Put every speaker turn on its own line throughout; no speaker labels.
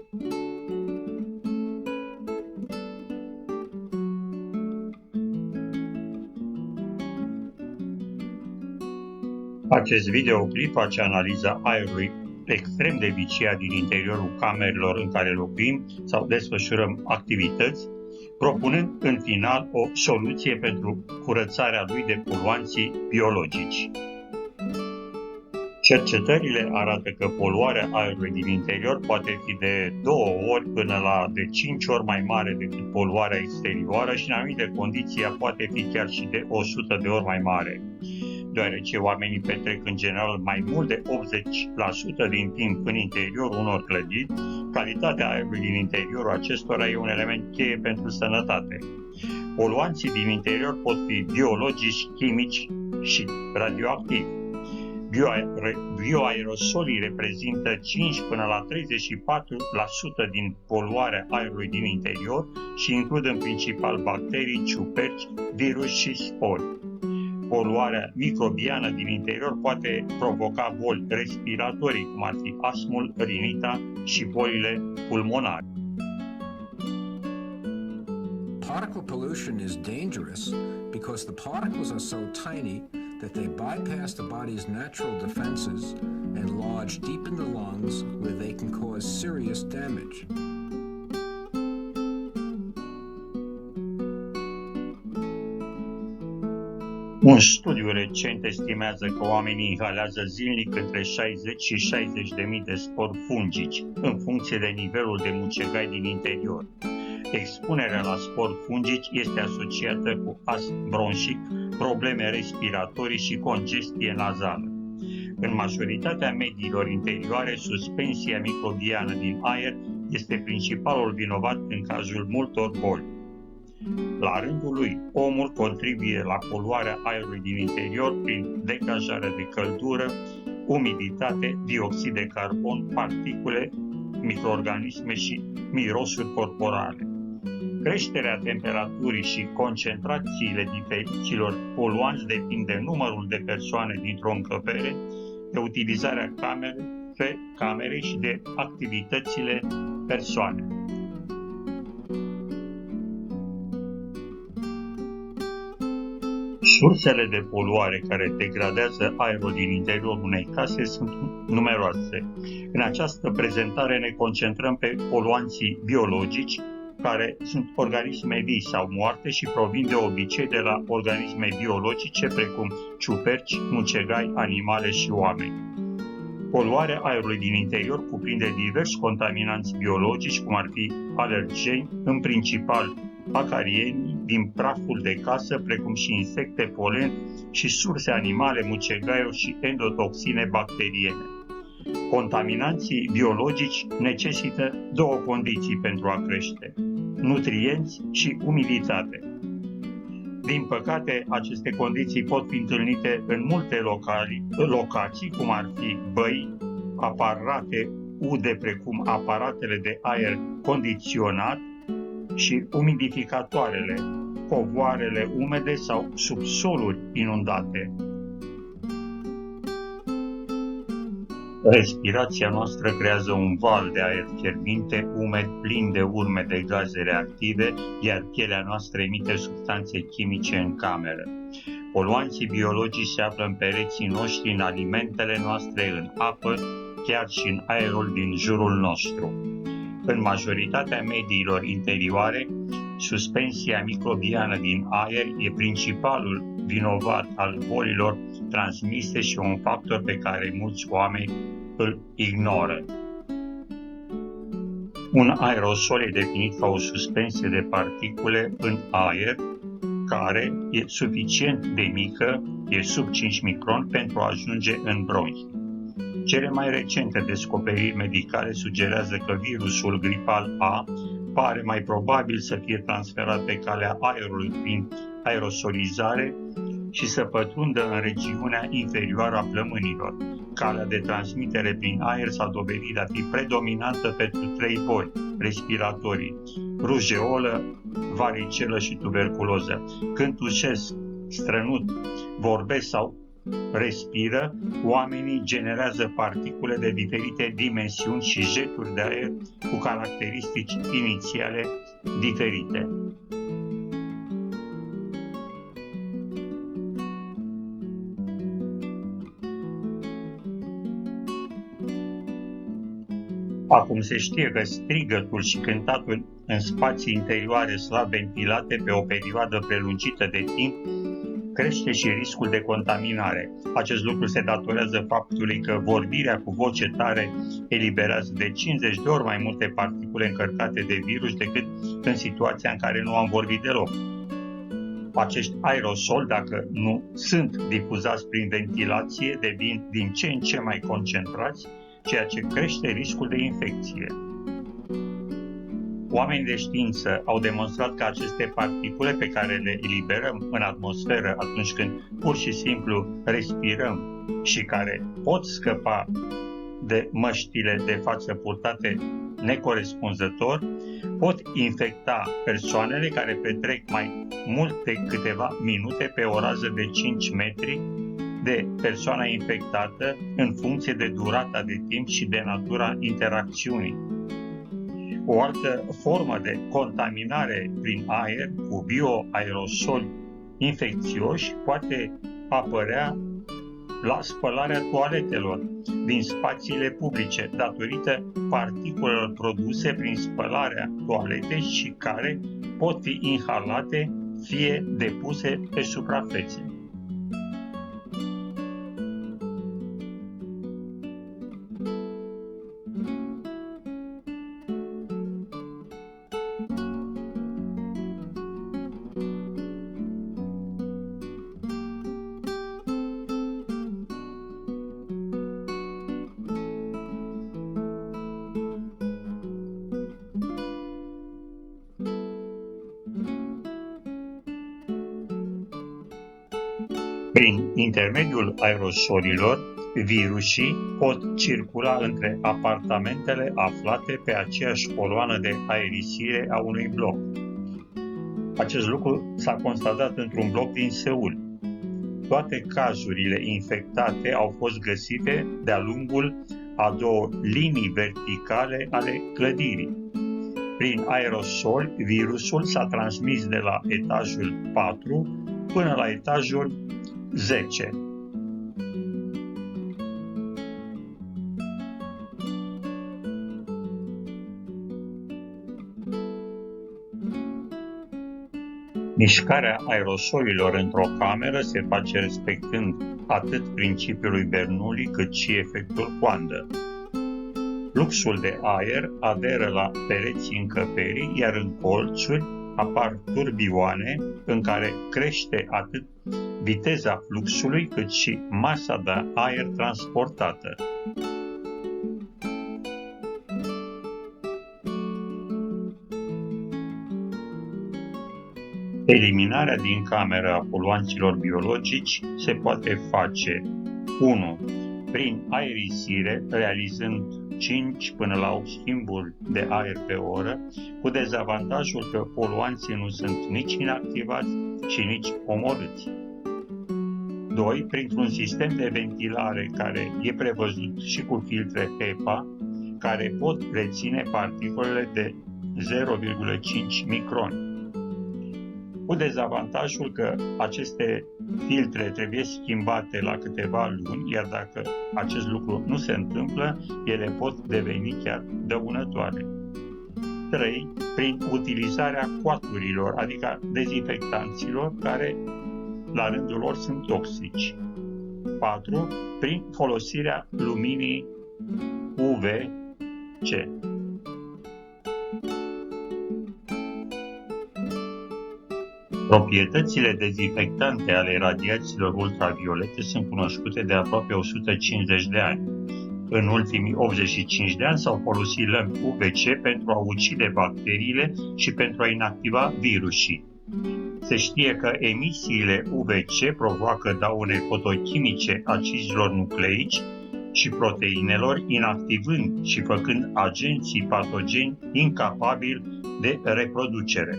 Acest videoclip face analiza aerului extrem de viciat din interiorul camerelor în care locuim sau desfășurăm activități, propunând în final o soluție pentru curățarea lui de poluanții biologici. Cercetările arată că poluarea aerului din interior poate fi de 2 ori până la de 5 ori mai mare decât poluarea exterioară și în anumite condiții poate fi chiar și de 100 de ori mai mare. Deoarece oamenii petrec în general mai mult de 80% din timp în interiorul unor clădiri, calitatea aerului din interiorul acestora e un element cheie pentru sănătate. Poluanții din interior pot fi biologici, chimici și radioactivi. Bioaerosolii reprezintă 5 până la 34% din poluarea aerului din interior și includ în principal bacterii, ciuperci, virus și spori. Poluarea microbiană din interior poate provoca boli respiratorii, cum ar fi astmul, rinita și bolile pulmonare.
Particle pollution is dangerous because the particles are so tiny that they bypass the body's natural defenses and lodge deep in the lungs where they can cause serious damage.
Un studiu recent estimează că oamenii inhalează zilnic între 60 și 60.000 de spori fungici, în funcție de nivelul de mucegai din interior. Expunerea la spori fungici este asociată cu astm bronșic, probleme respiratorii și congestie nazală. În majoritatea mediilor interioare, suspensia microbiană din aer este principalul vinovat în cazul multor boli. La rândul lui, omul contribuie la poluarea aerului din interior prin degajarea de căldură, umiditate, dioxid de carbon, particule, microorganisme și mirosuri corporale. Creșterea temperaturii și concentrațiile diferiților poluanți depind de numărul de persoane dintr-o încăpere, de utilizarea camerei și de activitățile persoanei. Sursele de poluare care degradează aerul din interiorul unei case sunt numeroase. În această prezentare ne concentrăm pe poluanții biologici, care sunt organisme vii sau moarte și provin de obicei de la organisme biologice precum ciuperci, mucegai, animale și oameni. Poluarea aerului din interior cuprinde diversi contaminanți biologici, cum ar fi alergeni, în principal acarieni din praful de casă, precum și insecte, polen și surse animale, mucegaiuri și endotoxine bacteriene. Contaminanții biologici necesită 2 condiții pentru a crește: nutrienți și umiditate. Din păcate, aceste condiții pot fi întâlnite în multe locații, cum ar fi băi, aparate ude precum aparatele de aer condiționat și umidificatoarele, covoarele umede sau subsoluri inundate. Respirația noastră creează un val de aer fierbinte, umed, plin de urme de gaze reactive, iar pielea noastră emite substanțe chimice în cameră. Poluanții biologici se află în pereții noștri, în alimentele noastre, în apă, chiar și în aerul din jurul nostru. În majoritatea mediilor interioare, suspensia microbiană din aer e principalul vinovat al bolilor transmise și un factor pe care mulți oameni îl ignoră. Un aerosol e definit ca o suspensie de particule în aer care e suficient de mică, e sub 5 micron, pentru a ajunge în bronhi. Cele mai recente descoperiri medicale sugerează că virusul gripal A pare mai probabil să fie transferat pe calea aerului prin aerosolizare și să pătrundă în regiunea inferioară a plămânilor. Calea de transmitere prin aer s-a dovedit a fi predominantă pentru 3 boli respiratorii: rujeolă, varicelă și tuberculoză. Când tușesc, strănut, vorbesc sau respiră, oamenii generează particule de diferite dimensiuni și jeturi de aer cu caracteristici inițiale diferite. Acum se știe că strigătul și cântatul în spații interioare slab ventilate pe o perioadă prelungită de timp crește și riscul de contaminare. Acest lucru se datorează faptului că vorbirea cu voce tare eliberează de 50 de ori mai multe particule încărcate de virus decât în situația în care nu am vorbit deloc. Acești aerosoli, dacă nu sunt difuzați prin ventilație, devin din ce în ce mai concentrați, ceea ce crește riscul de infecție. Oamenii de știință au demonstrat că aceste particule pe care le eliberăm în atmosferă atunci când pur și simplu respirăm și care pot scăpa de măștile de față purtate necorespunzător, pot infecta persoanele care petrec mai mult de câteva minute pe o rază de 5 metri de persoana infectată în funcție de durata de timp și de natura interacțiunii. O altă formă de contaminare prin aer cu bioaerosoli infecțioși poate apărea la spălarea toaletelor din spațiile publice, datorită particulelor produse prin spălarea toaletei și care pot fi inhalate, fie depuse pe suprafețe. Prin intermediul aerosolilor, virusii pot circula între apartamentele aflate pe aceeași coloană de aerisire a unui bloc. Acest lucru s-a constatat într-un bloc din Seul. Toate cazurile infectate au fost găsite de-a lungul a două linii verticale ale clădirii. Prin aerosol, virusul s-a transmis de la etajul 4 până la etajul 10. Mișcarea aerosolilor într-o cameră se face respectând atât principiul lui Bernoulli cât și efectul coandă. Fluxul de aer aderă la pereții încăperii, iar în colțuri apar turbioane în care crește atât viteza fluxului cât și masa de aer transportată. Eliminarea din cameră a poluanților biologici se poate face 1. Prin aerisire, realizând 5 până la 8 schimburi de aer pe oră, cu dezavantajul că poluanții nu sunt nici inactivați și nici omorâți. 2. Printr-un sistem de ventilare care e prevăzut și cu filtre HEPA, care pot reține particulele de 0,5 microni. Cu dezavantajul că aceste filtre trebuie schimbate la câteva luni, iar dacă acest lucru nu se întâmplă, ele pot deveni chiar dăunătoare. 3. Prin utilizarea coaturilor, adică dezinfectanților, care la rândul lor sunt toxici. 4. Prin folosirea luminii UVC. Proprietățile dezinfectante ale radiațiilor ultraviolete sunt cunoscute de aproape 150 de ani. În ultimii 85 de ani s-au folosit lămpi UVC pentru a ucide bacteriile și pentru a inactiva virusii. Se știe că emisiile UVC provoacă daune fotochimice acizilor nucleici și proteinelor, inactivând și făcând agenții patogeni incapabili de reproducere.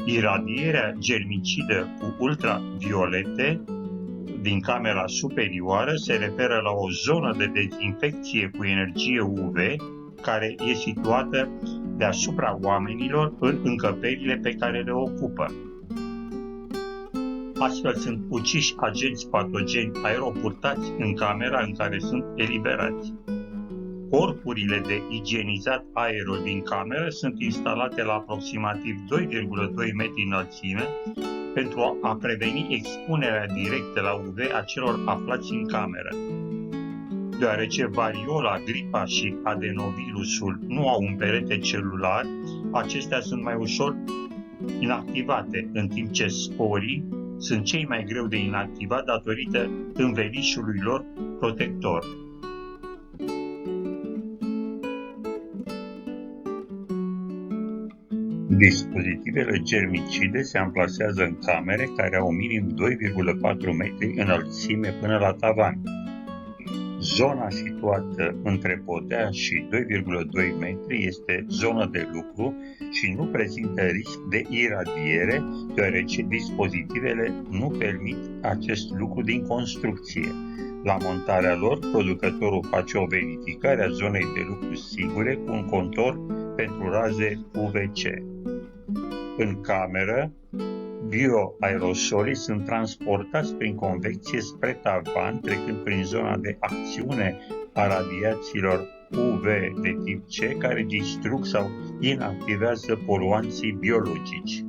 Iradierea germicidă cu ultraviolete din camera superioară se referă la o zonă de dezinfecție cu energie UV care e situată deasupra oamenilor în încăperile pe care le ocupă. Astfel sunt uciși agenți patogeni aeropurtați în camera în care sunt eliberați. Corpurile de igienizat aerul din cameră sunt instalate la aproximativ 2,2 metri înălțime pentru a preveni expunerea directă la UV a celor aflați în cameră. Deoarece variola, gripa și adenovirusul nu au un perete celular, acestea sunt mai ușor inactivate, în timp ce sporii sunt cei mai greu de inactivat datorită învelișului lor protector. Dispozitivele germicide se amplasează în camere care au minim 2,4 metri înălțime până la tavan. Zona situată între podea și 2,2 metri este zonă de lucru și nu prezintă risc de iradiere, deoarece dispozitivele nu permit acest lucru din construcție. La montarea lor, producătorul face o verificare a zonei de lucru sigure cu un contor pentru raze UVC. În cameră, bioaerosolii sunt transportați prin convecție spre tavan, trecând prin zona de acțiune a radiațiilor UV de tip C, care distrug sau inactivează poluanții biologici.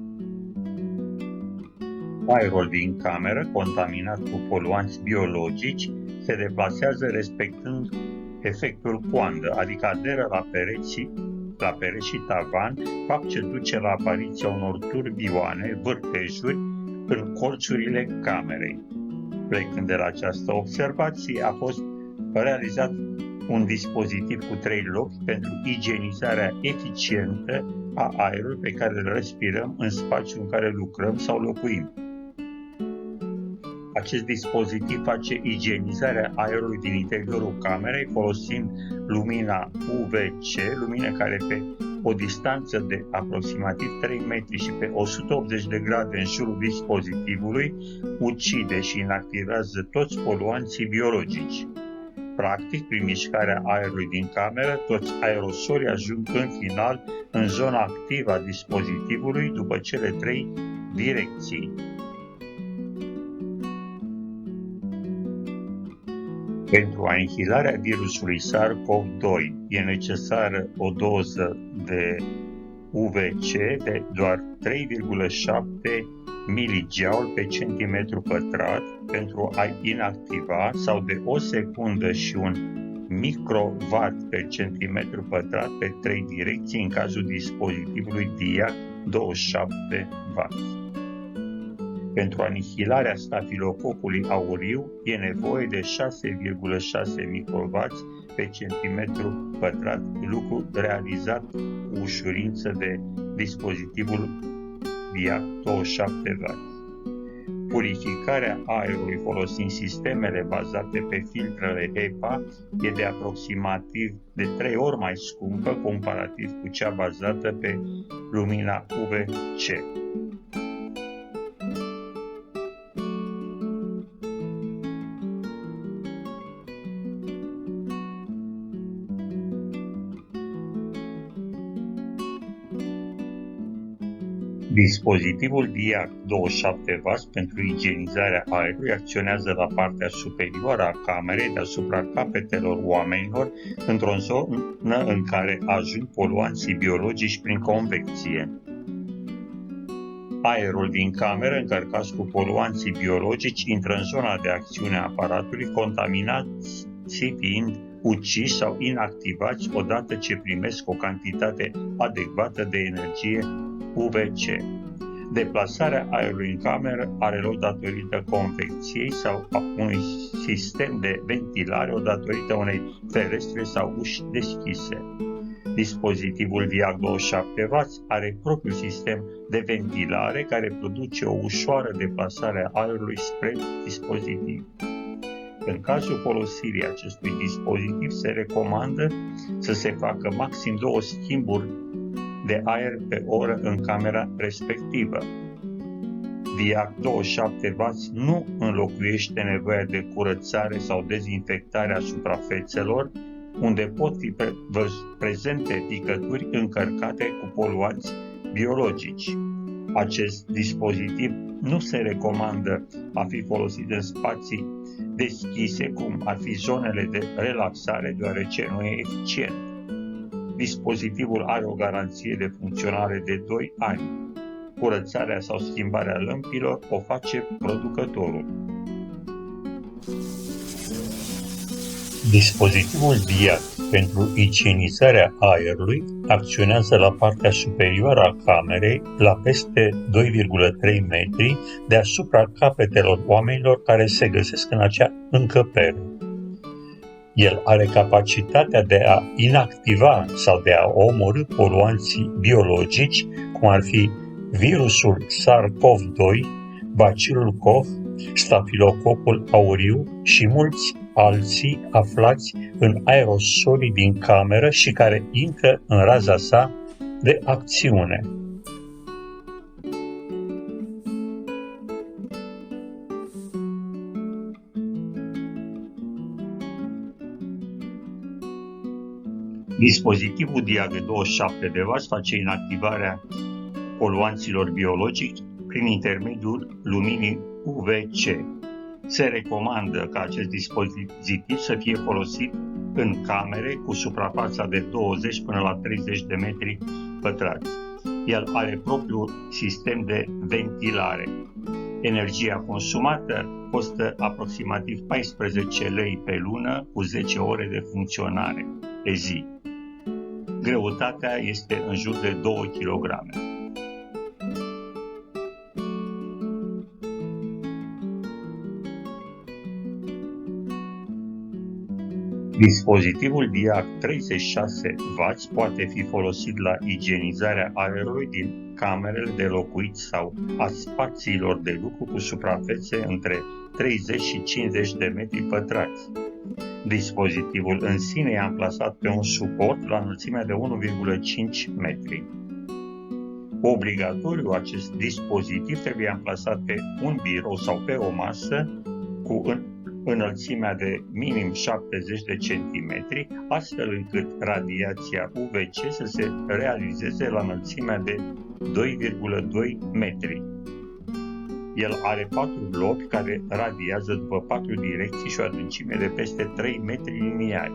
Aerul din cameră, contaminat cu poluanți biologici, se deplasează respectând efectul coandă, adică aderă la pereți și tavan, fapt ce duce la apariția unor turbioane, vârtejuri, în colțurile camerei. Plecând de la această observație, a fost realizat un dispozitiv cu 3 lochi pentru igienizarea eficientă a aerului pe care îl respirăm în spațiul în care lucrăm sau locuim. Acest dispozitiv face igienizarea aerului din interiorul camerei folosind lumina UVC, lumină care pe o distanță de aproximativ 3 metri și pe 180 de grade în jurul dispozitivului ucide și inactivează toți poluanții biologici. Practic, prin mișcarea aerului din cameră, toți aerosolii ajung în final în zona activă a dispozitivului după cele 3 direcții. Pentru anihilarea virusului SARS-CoV-2 e necesară o doză de UVC de doar 3,7 mJ pe centimetru pătrat pentru a inactiva sau de o secundă și un microwatt pe centimetru pătrat pe 3 direcții în cazul dispozitivului DIAC 27W. Pentru anihilarea stafilococului auriu e nevoie de 6,6 microwatt pe centimetru pătrat, lucru realizat cu ușurință de dispozitivul DIAC 27W. Purificarea aerului folosind sistemele bazate pe filtrele HEPA e de aproximativ de 3 ori mai scumpă comparativ cu cea bazată pe lumina UVC. Dispozitivul DIAC 27W pentru igienizarea aerului acționează la partea superioară a camerei deasupra capetelor oamenilor într-o zonă în care ajung poluanții biologici prin convecție. Aerul din cameră încărcat cu poluanții biologici intră în zona de acțiune a aparatului, contaminați fiind uciși sau inactivați odată ce primesc o cantitate adecvată de energie UVC. Deplasarea aerului în cameră are loc datorită convecției sau a unui sistem de ventilare, o datorită unei ferestre sau uși deschise. Dispozitivul DIAC 27W are propriul sistem de ventilare care produce o ușoară deplasare a aerului spre dispozitiv. În cazul folosirii acestui dispozitiv se recomandă să se facă maxim 2 schimburi de aer pe oră în camera respectivă. DIAC 27W nu înlocuiește nevoia de curățare sau dezinfectare a suprafețelor unde pot fi prezente picături încărcate cu poluanți biologici. Acest dispozitiv nu se recomandă a fi folosit în spații deschise, cum ar fi zonele de relaxare, deoarece nu e eficient. Dispozitivul are o garanție de funcționare de 2 ani. Curățarea sau schimbarea lămpilor o face producătorul. Dispozitivul DIAC pentru igienizarea aerului acționează la partea superioară a camerei, la peste 2,3 metri deasupra capetelor oamenilor care se găsesc în acea încăpere. El are capacitatea de a inactiva sau de a omorî poluanții biologici, cum ar fi virusul SARS-CoV-2, bacilul Koch, stafilococul aureus și mulți alții aflați în aerosolii din cameră și care intră în raza sa de acțiune. Dispozitivul DIAC de 27W face inactivarea poluanților biologici prin intermediul luminii UVC. Se recomandă ca acest dispozitiv să fie folosit în camere cu suprafața de 20 până la 30 de metri pătrați. El are propriul sistem de ventilare. Energia consumată costă aproximativ 14 lei pe lună cu 10 ore de funcționare pe zi. Greutatea este în jur de 2 kg. Dispozitivul DIAC 36W poate fi folosit la igienizarea aerului din camerele de locuit sau a spațiilor de lucru cu suprafețe între 30 și 50 de metri pătrați. Dispozitivul în sine e amplasat pe un suport la înălțimea de 1,5 metri. Obligatoriu, acest dispozitiv trebuie amplasat pe un birou sau pe o masă cu înălțimea de minim 70 de centimetri, astfel încât radiația UVC să se realizeze la înălțimea de 2,2 metri. El are 4 globi care radiază după 4 direcții și o adâncime de peste 3 metri liniari.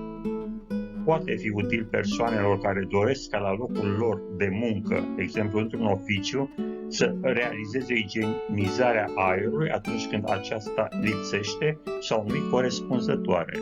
Poate fi util persoanelor care doresc ca la locul lor de muncă, de exemplu într-un oficiu, să realizeze igienizarea aerului atunci când aceasta lipsește sau nu-i corespunzătoare.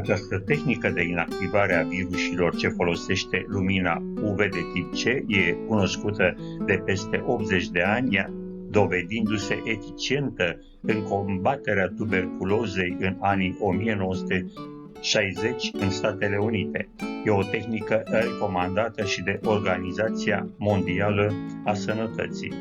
Această tehnică de inactivare a virusilor ce folosește lumina UV de tip C e cunoscută de peste 80 de ani, dovedindu-se eficientă în combaterea tuberculozei în anii 1960 în Statele Unite. E o tehnică recomandată și de Organizația Mondială a Sănătății.